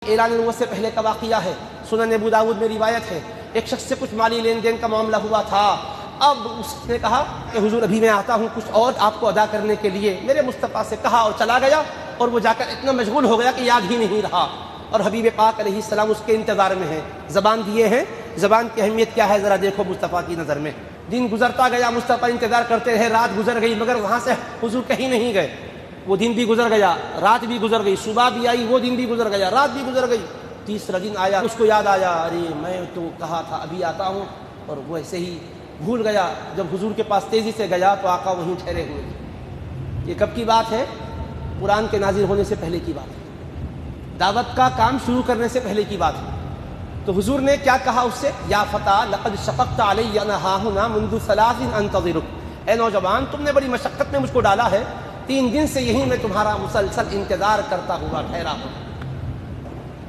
اعلان نبوت سے پہلے کا واقعہ ہے، سنن ابو داؤد میں روایت ہے، ایک شخص سے کچھ مالی لین دین کا معاملہ ہوا تھا۔ اب اس نے کہا کہ حضور ابھی میں آتا ہوں کچھ اور آپ کو ادا کرنے کے لیے، میرے مصطفیٰ سے کہا اور چلا گیا، اور وہ جا کر اتنا مشغول ہو گیا کہ یاد ہی نہیں رہا، اور حبیب پاک علیہ السلام اس کے انتظار میں ہیں، زبان دیے ہیں۔ زبان کی اہمیت کیا ہے ذرا دیکھو مصطفیٰ کی نظر میں۔ دن گزرتا گیا، مصطفیٰ انتظار کرتے رہے، رات گزر گئی، مگر وہاں سے حضور کہیں نہیں گئے۔ وہ دن بھی گزر گیا، رات بھی گزر گئی، صبح بھی آئی، وہ دن بھی گزر گیا، رات بھی گزر گئی، تیسرا دن آیا، اس کو یاد آیا، ارے میں تو کہا تھا ابھی آتا ہوں، اور وہ ایسے ہی بھول گیا۔ جب حضور کے پاس تیزی سے گیا تو آقا وہیں ٹھہرے ہوئے۔ یہ کب کی بات ہے؟ قرآن کے نازل ہونے سے پہلے کی بات ہے، دعوت کا کام شروع کرنے سے پہلے کی بات ہے۔ تو حضور نے کیا کہا اس سے؟ یا فتیٰ لقد شققت علی انا ہاہنا منذ 3 انتظرک، اے نوجوان تم نے بڑی مشقت میں مجھ کو ڈالا ہے، 3 دن سے یہی میں تمہارا مسلسل انتظار کرتا ہوا ٹھہرا ہوں۔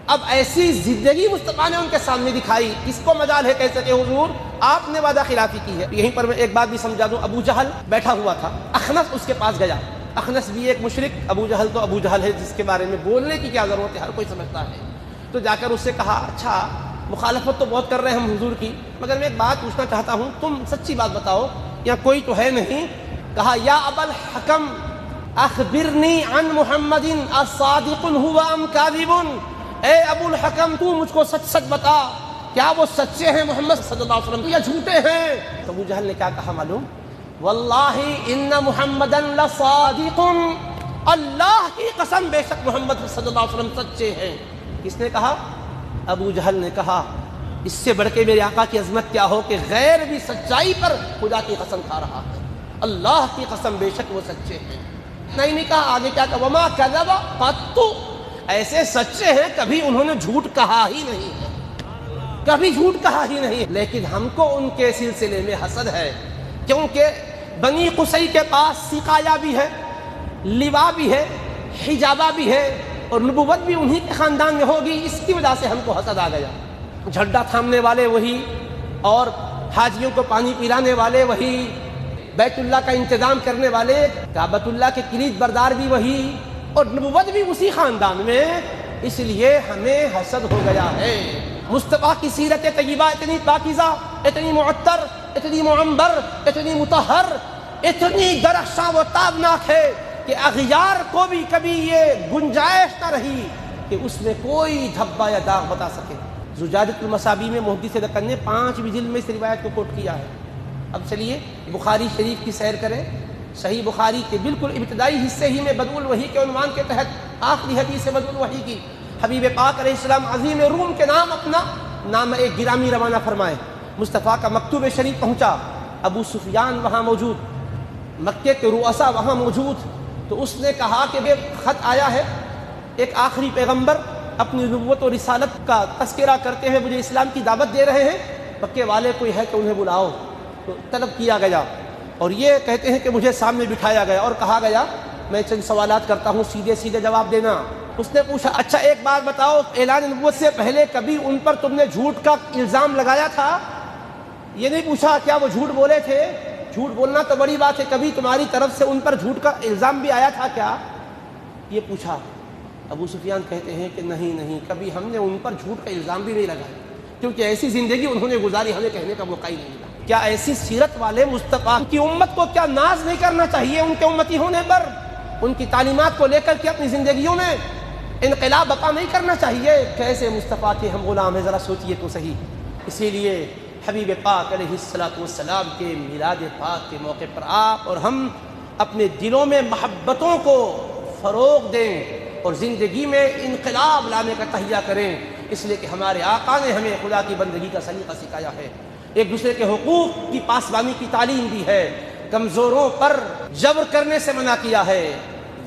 اب ایسی زندگی مصطفیٰ نے ان کے سامنے دکھائی، کس کو مجال ہے کہہ سکے حضور آپ نے وعدہ خلافی کی ہے۔ یہیں پر میں ایک بات بھی سمجھا دوں، ابو جہل بیٹھا ہوا تھا، اخنس اس کے پاس گیا، اخنس بھی ایک مشرک، ابو جہل تو ابو جہل ہے جس کے بارے میں بولنے کی کیا ضرورت ہے، ہر کوئی سمجھتا ہے۔ تو جا کر اس سے کہا اچھا مخالفت تو بہت کر رہے ہیں ہم حضور کی، مگر میں ایک بات پوچھنا چاہتا ہوں، تم سچی بات بتاؤ، یا کوئی تو ہے نہیں؟ کہا یا ابا الحکم اخبرنی عن محمد اصادق هو ام کاذب، اے ابو الحکم تو مجھ کو سچ سچ بتا، کیا وہ سچے ہیں محمد صلی اللہ علیہ وسلم یا جھوٹے ہیں؟ تو ابو جہل نے کیا کہا معلوم؟ واللہ ان محمدا لصادق، اللہ کی قسم بے شک محمد صلی اللہ علیہ وسلم سچے ہیں۔ کس نے کہا؟ ابو جہل نے کہا اس سے بڑھ کے میرے آقا کی عظمت کیا ہو کہ غیر بھی سچائی پر خدا کی قسم کھا رہا ہے، اللہ کی قسم بے شک وہ سچے ہیں۔ نہیں کہا، آگے کیا کہا؟ وما کذب قط، ایسے سچے ہیں کبھی انہوں نے جھوٹ کہا ہی نہیں ہے، کبھی جھوٹ کہا ہی نہیں۔ لیکن ہم کو ان کے سلسلے میں حسد ہے، کیونکہ بنی قصی کے پاس سقایا بھی ہے، لوا بھی ہے، حجابہ بھی ہے، اور نبوت بھی انہی کے خاندان میں ہوگی، اس کی وجہ سے ہم کو حسد آ گیا۔ جھنڈا تھامنے والے وہی، اور حاجیوں کو پانی پلانے والے وہی، بیت اللہ کا انتظام کرنے والے، کعبۃ اللہ کے کلید بردار بھی وہی، اور نبوت بھی اسی خاندان میں، اس لیے ہمیں حسد ہو گیا ہے۔ مصطفیٰ کی سیرت طیبہ اتنی پاکیزہ، اتنی معطر، اتنی معمبر، اتنی مطہر، اتنی درخشاں و تابناک ہے کہ اغیار کو بھی کبھی یہ گنجائش نہ رہی کہ اس میں کوئی دھبا یا داغ بتا سکے۔ زجاجۃ المصابیح میں محدث دکن نے 5 جلد میں اس روایت کو کوٹ کیا ہے۔ اب چلیے بخاری شریف کی سیر کریں، صحیح بخاری کے بالکل ابتدائی حصے ہی میں بدء الوحی کے عنوان کے تحت آخری حدیث بدء الوحی کی، حبیب پاک علیہ السلام عظیم روم کے نام اپنا نام ایک گرامی روانہ فرمائے۔ مصطفیٰ کا مکتوب شریف پہنچا، ابو سفیان وہاں موجود، مکے کے رؤساء وہاں موجود، تو اس نے کہا کہ بے خط آیا ہے، ایک آخری پیغمبر اپنی نبوت و رسالت کا تذکرہ کرتے ہوئے مجھے اسلام کی دعوت دے رہے ہیں، مکے والے کوئی ہے کہ انہیں بلاؤ۔ تو طلب کیا گیا، اور یہ کہتے ہیں کہ مجھے سامنے بٹھایا گیا اور کہا گیا میں چند سوالات کرتا ہوں، سیدھے سیدھے جواب دینا۔ اس نے پوچھا اچھا ایک بات بتاؤ، اعلان نبوت سے پہلے کبھی ان پر تم نے جھوٹ کا الزام لگایا تھا؟ یہ نہیں پوچھا کیا وہ جھوٹ بولے تھے، جھوٹ بولنا تو بڑی بات ہے، کبھی تمہاری طرف سے ان پر جھوٹ کا الزام بھی آیا تھا کیا، یہ پوچھا۔ ابو سفیان کہتے ہیں کہ نہیں، کبھی ہم نے ان پر جھوٹ کا الزام بھی نہیں لگایا، کیونکہ ایسی زندگی انہوں نے گزاری ہمیں کہنے کا موقع ہی نہیں ملا۔ کیا ایسی سیرت والے مصطفیٰ کی امت کو کیا ناز نہیں کرنا چاہیے ان کے امتی ہونے پر؟ ان کی تعلیمات کو لے کر کے اپنی زندگیوں میں انقلاب بپا نہیں کرنا چاہیے؟ کیسے مصطفیٰ کے ہم غلام ہیں، ذرا سوچئے تو صحیح۔ اسی لیے حبیب پاک علیہ السلام کے میلاد پاک کے موقع پر آپ اور ہم اپنے دلوں میں محبتوں کو فروغ دیں اور زندگی میں انقلاب لانے کا تہیہ کریں، اس لیے کہ ہمارے آقا نے ہمیں خدا کی بندگی کا سلیقہ سکھایا ہے، ایک دوسرے کے حقوق کی پاسبانی کی تعلیم دی ہے، کمزوروں پر جبر کرنے سے منع کیا ہے،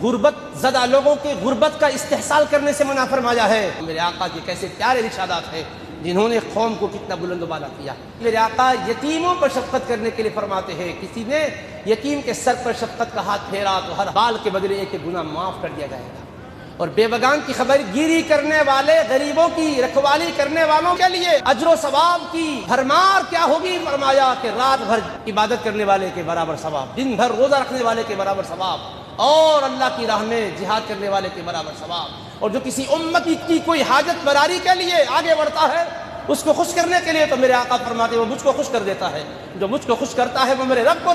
غربت زدہ لوگوں کے غربت کا استحصال کرنے سے منع فرمایا ہے۔ میرے آقا کے کیسے پیارے ارشادات ہیں جنہوں نے قوم کو کتنا بلند و بالا کیا۔ میرے آقا یتیموں پر شفقت کرنے کے لیے فرماتے ہیں، کسی نے یتیم کے سر پر شفقت کا ہاتھ پھیرا تو ہر بال کے بدلے ایک گناہ معاف کر دیا جائے گا، اور بے بگان کی خبر گیری کرنے والے، غریبوں کی رکھوالی کرنے والوں کے لیے اجر و ثواب کی بھرمار کیا ہوگی، فرمایا کہ رات بھر عبادت کرنے والے کے برابر ثواب، دن بھر روزہ رکھنے والے کے برابر ثواب، اور اللہ کی راہ میں جہاد کرنے والے کے برابر ثواب۔ اور جو کسی امت کی کوئی حاجت براری کے لیے آگے بڑھتا ہے اس کو خوش کرنے کے لیے، تو میرے آقا فرماتے ہیں وہ مجھ کو خوش کر دیتا ہے، جو مجھ کو خوش کرتا ہے وہ میرے رب کو